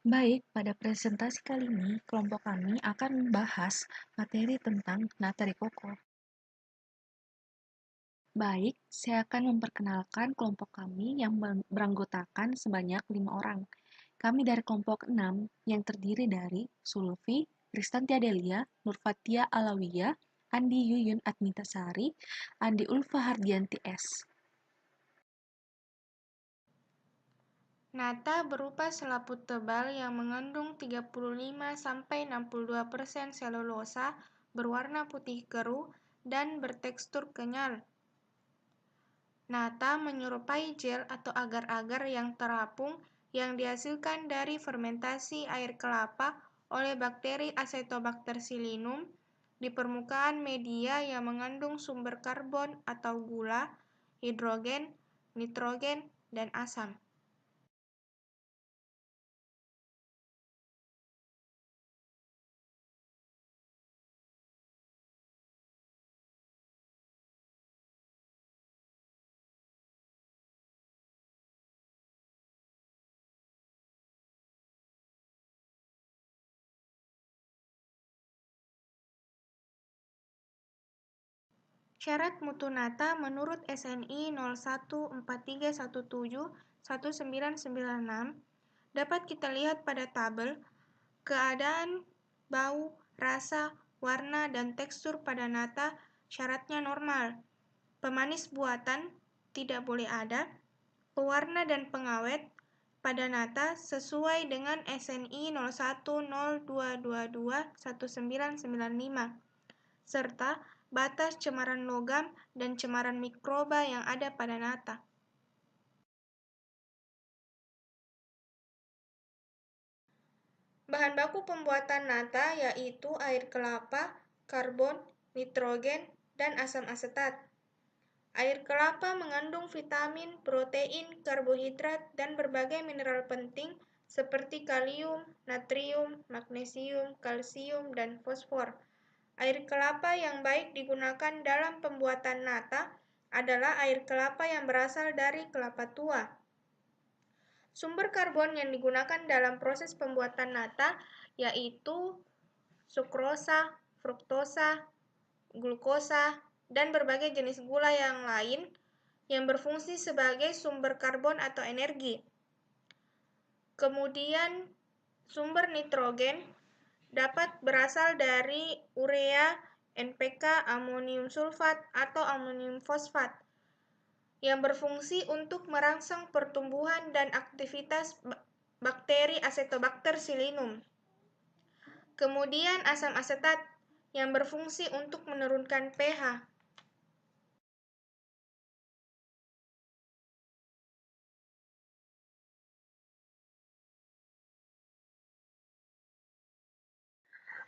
Baik, pada presentasi kali ini, kelompok kami akan membahas materi tentang Nata de Coco. Baik, saya akan memperkenalkan kelompok kami yang beranggotakan sebanyak 5 orang. Kami dari kelompok 6 yang terdiri dari Sulfi, Kristantia Delia, Nurfatia Alawiyah, Andi Yuyun Admitasari, Andi Ulfa Hardianti S. Nata berupa selaput tebal yang mengandung 35-62% selulosa berwarna putih keruh dan bertekstur kenyal. Nata menyerupai gel atau agar-agar yang terapung yang dihasilkan dari fermentasi air kelapa oleh bakteri Acetobacter psilynum di permukaan media yang mengandung sumber karbon atau gula, hidrogen, nitrogen, dan asam. Syarat mutu nata menurut SNI 0143171996 dapat kita lihat pada tabel. Keadaan, bau, rasa, warna, dan tekstur pada nata syaratnya normal. Pemanis buatan tidak boleh ada. Pewarna dan pengawet pada nata sesuai dengan SNI 0102221995 serta batas cemaran logam dan cemaran mikroba yang ada pada nata. Bahan baku pembuatan nata yaitu air kelapa, karbon, nitrogen, dan asam asetat. Air kelapa mengandung vitamin, protein, karbohidrat, dan berbagai mineral penting seperti kalium, natrium, magnesium, kalsium, dan fosfor. Air kelapa yang baik digunakan dalam pembuatan nata adalah air kelapa yang berasal dari kelapa tua. Sumber karbon yang digunakan dalam proses pembuatan nata yaitu sukrosa, fruktosa, glukosa, dan berbagai jenis gula yang lain yang berfungsi sebagai sumber karbon atau energi. Kemudian sumber nitrogen dapat berasal dari urea, NPK, amonium sulfat, atau amonium fosfat yang berfungsi untuk merangsang pertumbuhan dan aktivitas bakteri Acetobacter psilynum. Kemudian asam asetat yang berfungsi untuk menurunkan pH.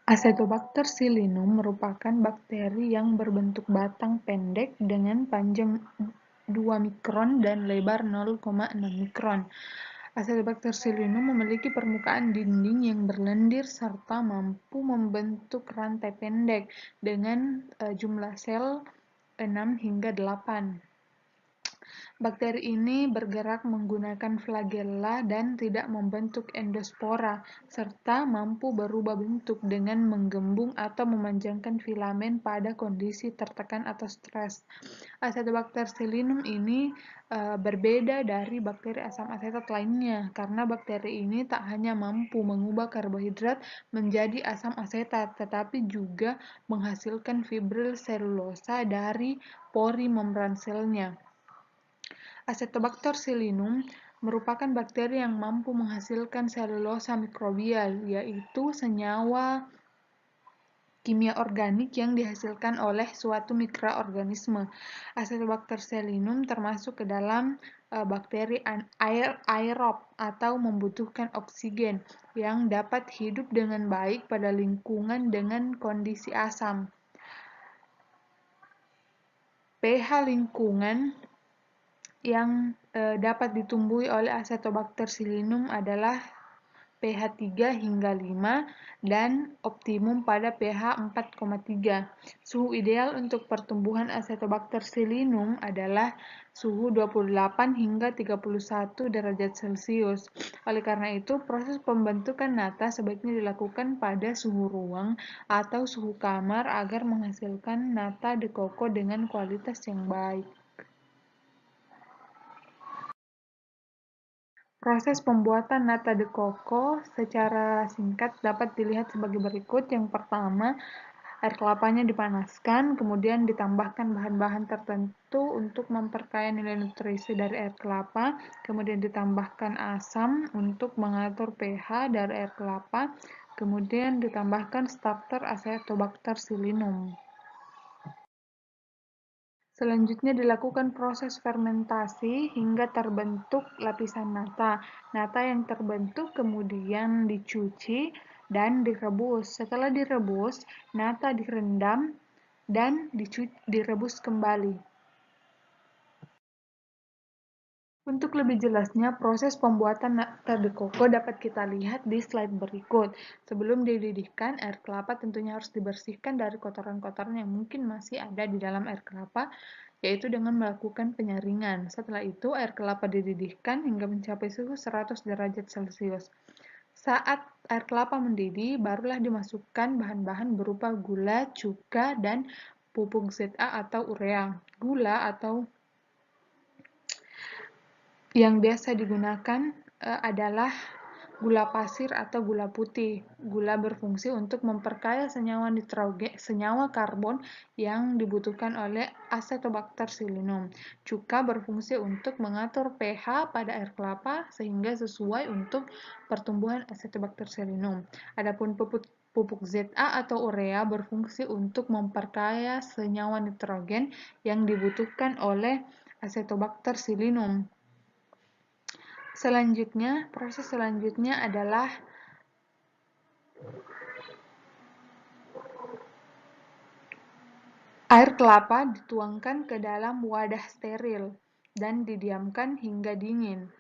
Acetobacter psilynum merupakan bakteri yang berbentuk batang pendek dengan panjang 2 mikron dan lebar 0,6 mikron. Acetobacter psilynum memiliki permukaan dinding yang berlendir serta mampu membentuk rantai pendek dengan jumlah sel 6 hingga 8. Bakteri ini bergerak menggunakan flagella dan tidak membentuk endospora, serta mampu berubah bentuk dengan menggembung atau memanjangkan filamen pada kondisi tertekan atau stres. Acetobacter psilynum ini berbeda dari bakteri asam asetat lainnya, karena bakteri ini tak hanya mampu mengubah karbohidrat menjadi asam asetat, tetapi juga menghasilkan fibril selulosa dari pori membran selnya. Acetobacter psilynum merupakan bakteri yang mampu menghasilkan selulosa mikrobial, yaitu senyawa kimia organik yang dihasilkan oleh suatu mikroorganisme. Acetobacter psilynum termasuk ke dalam bakteri aerob atau membutuhkan oksigen yang dapat hidup dengan baik pada lingkungan dengan kondisi asam. pH lingkungan yang dapat ditumbuhi oleh Acetobacter psilynum adalah pH 3 hingga 5 dan optimum pada pH 4,3. Suhu ideal untuk pertumbuhan Acetobacter psilinum adalah suhu 28 hingga 31 derajat Celcius. Oleh karena itu, proses pembentukan nata sebaiknya dilakukan pada suhu ruang atau suhu kamar agar menghasilkan nata de coco dengan kualitas yang baik. Proses pembuatan nata de coco secara singkat dapat dilihat sebagai berikut. Yang pertama, air kelapanya dipanaskan, kemudian ditambahkan bahan-bahan tertentu untuk memperkaya nilai nutrisi dari air kelapa, kemudian ditambahkan asam untuk mengatur pH dari air kelapa, kemudian ditambahkan starter Acetobacter psilinum. Selanjutnya dilakukan proses fermentasi hingga terbentuk lapisan nata. Nata yang terbentuk kemudian dicuci dan direbus. Setelah direbus, nata direndam dan direbus kembali. Untuk lebih jelasnya, proses pembuatan nata de coco dapat kita lihat di slide berikut. Sebelum dididihkan, air kelapa tentunya harus dibersihkan dari kotoran-kotoran yang mungkin masih ada di dalam air kelapa, yaitu dengan melakukan penyaringan. Setelah itu, air kelapa dididihkan hingga mencapai suhu 100 derajat Celcius. Saat air kelapa mendidih, barulah dimasukkan bahan-bahan berupa gula, cuka, dan pupuk ZA atau urea. Gula atau yang biasa digunakan adalah gula pasir atau gula putih. Gula berfungsi untuk memperkaya senyawa karbon yang dibutuhkan oleh Acetobacter psilinum. Cuka berfungsi untuk mengatur pH pada air kelapa sehingga sesuai untuk pertumbuhan Acetobacter psilinum. Adapun pupuk ZA atau urea berfungsi untuk memperkaya senyawa nitrogen yang dibutuhkan oleh Acetobacter psilinum. Proses selanjutnya adalah air kelapa dituangkan ke dalam wadah steril dan didiamkan hingga dingin.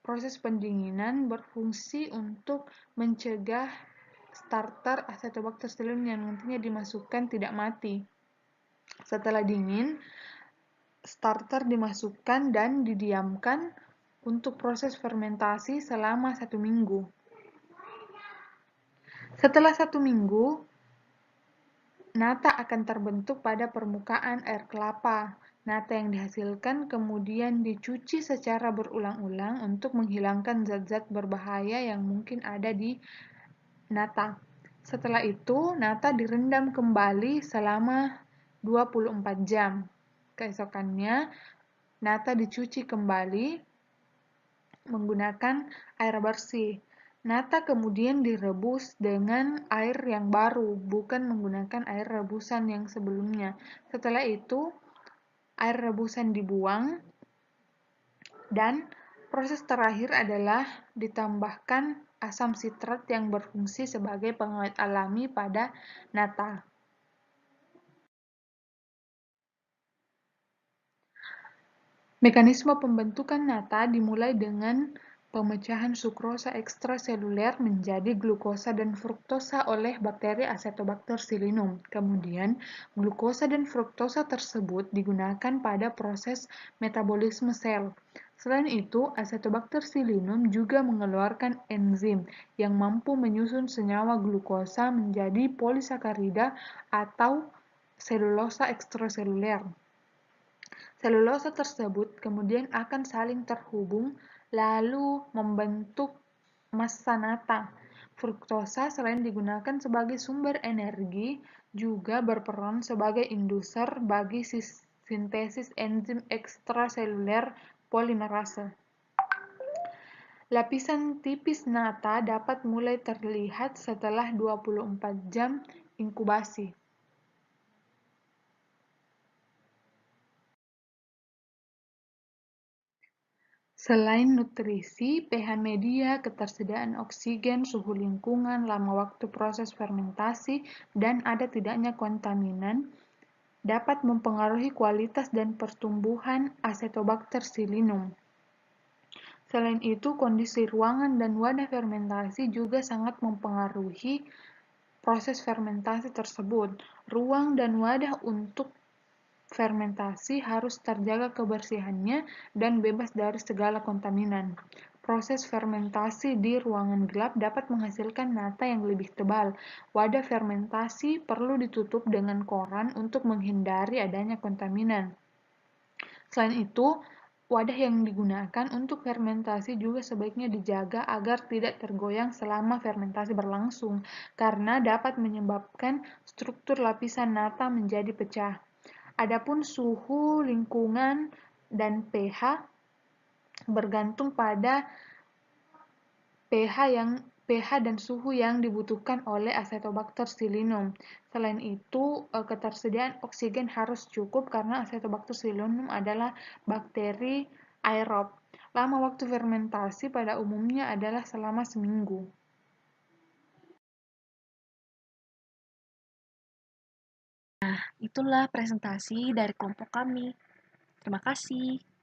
Proses pendinginan berfungsi untuk mencegah starter Acetobacter psilinum yang nantinya dimasukkan tidak mati. Setelah dingin, starter dimasukkan dan didiamkan untuk proses fermentasi selama 1 minggu. Setelah 1 minggu, nata akan terbentuk pada permukaan air kelapa. Nata yang dihasilkan kemudian dicuci secara berulang-ulang untuk menghilangkan zat-zat berbahaya yang mungkin ada di nata. Setelah itu, nata direndam kembali selama 24 jam. Keesokannya, nata dicuci kembali menggunakan air bersih. Nata kemudian direbus dengan air yang baru, bukan menggunakan air rebusan yang sebelumnya. Setelah itu, air rebusan dibuang, dan proses terakhir adalah ditambahkan asam sitrat yang berfungsi sebagai pengawet alami pada nata. Mekanisme pembentukan nata dimulai dengan pemecahan sukrosa ekstraseluler menjadi glukosa dan fruktosa oleh bakteri Acetobacter psilinum. Kemudian, glukosa dan fruktosa tersebut digunakan pada proses metabolisme sel. Selain itu, Acetobacter psilinum juga mengeluarkan enzim yang mampu menyusun senyawa glukosa menjadi polisakarida atau selulosa ekstraseluler. Selulosa tersebut kemudian akan saling terhubung lalu membentuk massa nata. Fruktosa selain digunakan sebagai sumber energi, juga berperan sebagai induser bagi sintesis enzim ekstraseluler polimerase. Lapisan tipis nata dapat mulai terlihat setelah 24 jam inkubasi. Selain nutrisi, pH media, ketersediaan oksigen, suhu lingkungan, lama waktu proses fermentasi, dan ada tidaknya kontaminan dapat mempengaruhi kualitas dan pertumbuhan Acetobacter psilinum. Selain itu, kondisi ruangan dan wadah fermentasi juga sangat mempengaruhi proses fermentasi tersebut. Ruang dan wadah untuk fermentasi harus terjaga kebersihannya dan bebas dari segala kontaminan. Proses fermentasi di ruangan gelap dapat menghasilkan nata yang lebih tebal. Wadah fermentasi perlu ditutup dengan koran untuk menghindari adanya kontaminan. Selain itu, wadah yang digunakan untuk fermentasi juga sebaiknya dijaga agar tidak tergoyang selama fermentasi berlangsung, karena dapat menyebabkan struktur lapisan nata menjadi pecah. Adapun suhu lingkungan dan pH bergantung pada pH dan suhu yang dibutuhkan oleh Acetobacter pseudomonas. Selain itu, ketersediaan oksigen harus cukup karena Acetobacter pseudomonas adalah bakteri aerob. Lama waktu fermentasi pada umumnya adalah selama seminggu. Itulah presentasi dari kelompok kami. Terima kasih.